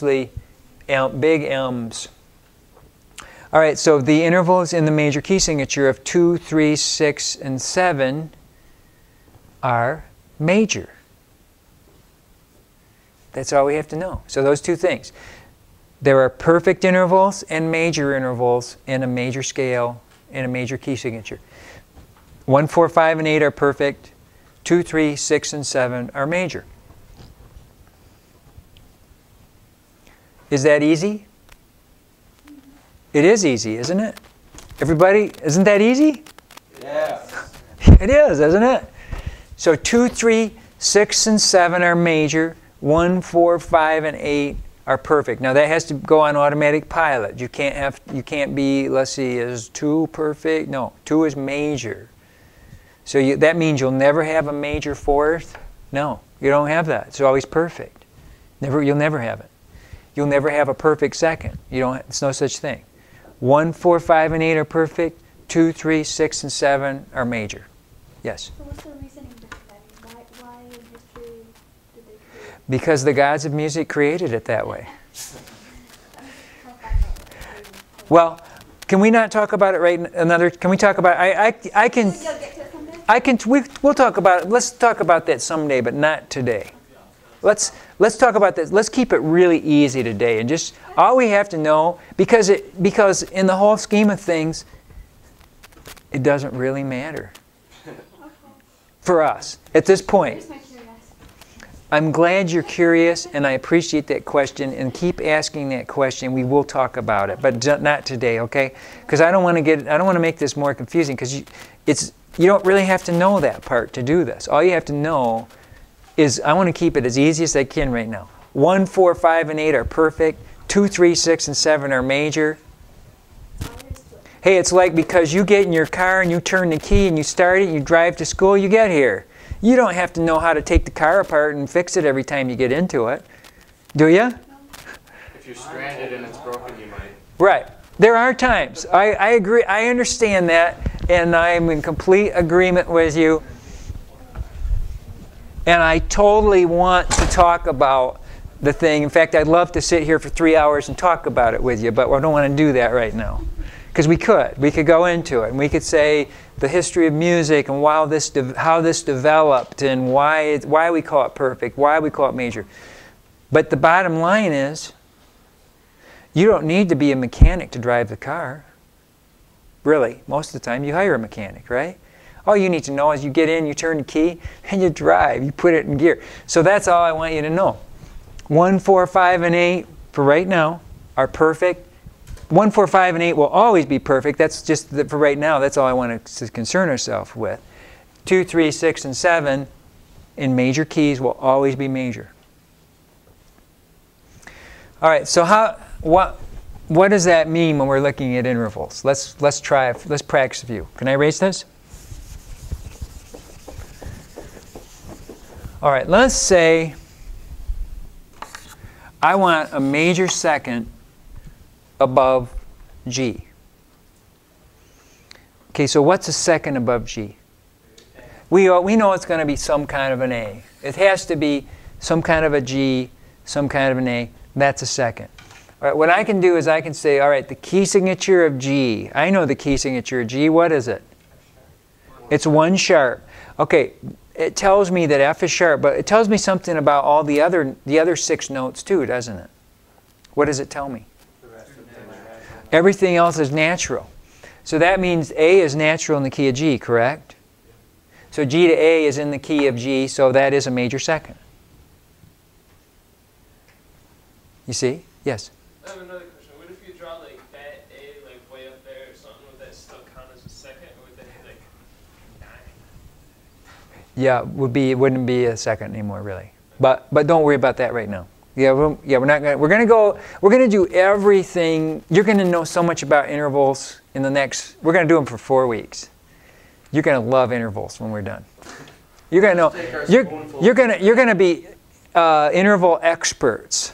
big M's. All right, so the intervals in the major key signature of 2, 3, 6, and 7 are major. That's all we have to know. So those two things. There are perfect intervals and major intervals in a major scale in a major key signature. 1, 4, 5, and 8 are perfect. 2, 3, 6, and 7 are major. Is that easy? It is easy, isn't it? Everybody, isn't that easy? Yes. It is, isn't it? So 2, 3, 6, and 7 are major. 1, 4, 5, and 8 are perfect. Now that has to go on automatic pilot. You can't be, let's see, is 2 perfect? No, 2 is major. So that means you'll never have a major fourth? No, you don't have that. It's always perfect. You'll never have it. You'll never have a perfect second. It's no such thing. 1, 4, 5, and 8 are perfect. 2, 3, 6, and 7 are major. Yes? So what's the reasoning behind that? Why in history did they create? Because the gods of music created it that way. Well, can we not talk about it right another? Can we talk about we'll talk about it. Let's talk about that someday, but not today. Let's talk about this. Let's keep it really easy today, and just all we have to know, because in the whole scheme of things, it doesn't really matter for us at this point. I'm glad you're curious, and I appreciate that question, and keep asking that question. We will talk about it, but not today, okay? Because I don't want to make this more confusing, because you don't really have to know that part to do this. All you have to know is I want to keep it as easy as I can right now. 1, 4, 5, and 8 are perfect. 2, 3, 6, and 7 are major. Hey, it's like because you get in your car and you turn the key and you start it and you drive to school, you get here. You don't have to know how to take the car apart and fix it every time you get into it. Do you? If you're stranded and it's broken, you might. Right. There are times. I agree. I understand that, and I'm in complete agreement with you. And I totally want to talk about the thing. In fact, I'd love to sit here for 3 hours and talk about it with you, but I don't want to do that right now. Because we could go into it, and we could say the history of music and how this developed and why we call it perfect, why we call it major. But the bottom line is, you don't need to be a mechanic to drive the car. Really, most of the time you hire a mechanic, right? All you need to know is you get in, you turn the key, and you drive. You put it in gear. So that's all I want you to know. 1, 4, 5, and 8, for right now, are perfect. 1, 4, 5, and 8 will always be perfect. That's just, for right now, that's all I want to concern ourselves with. 2, 3, 6, and 7 in major keys will always be major. All right, so what does that mean when we're looking at intervals? Let's practice a few. Can I erase this? All right, let's say I want a major second above G. Okay, so what's a second above G? We know it's going to be some kind of an A. It has to be some kind of a G, some kind of an A. That's a second. All right, what I can do is I can say, all right, the key signature of G. I know the key signature of G. What is it? It's 1 sharp. Okay. It tells me that F is sharp, but it tells me something about all the other 6 notes too, doesn't it? What does it tell me? Everything else is natural. So that means A is natural in the key of G, correct? So G to A is in the key of G, so that is a major second. You see? Yes? I have another question. What if you draw like that A like way up there or something? Would that still count as a second, or would that be like 9? Yeah, it wouldn't be a second anymore, really. But don't worry about that right now. Yeah, we're gonna do everything. You're gonna know so much about intervals in the next. We're gonna do them for 4 weeks. You're gonna love intervals when we're done. You're gonna know. You're gonna be interval experts.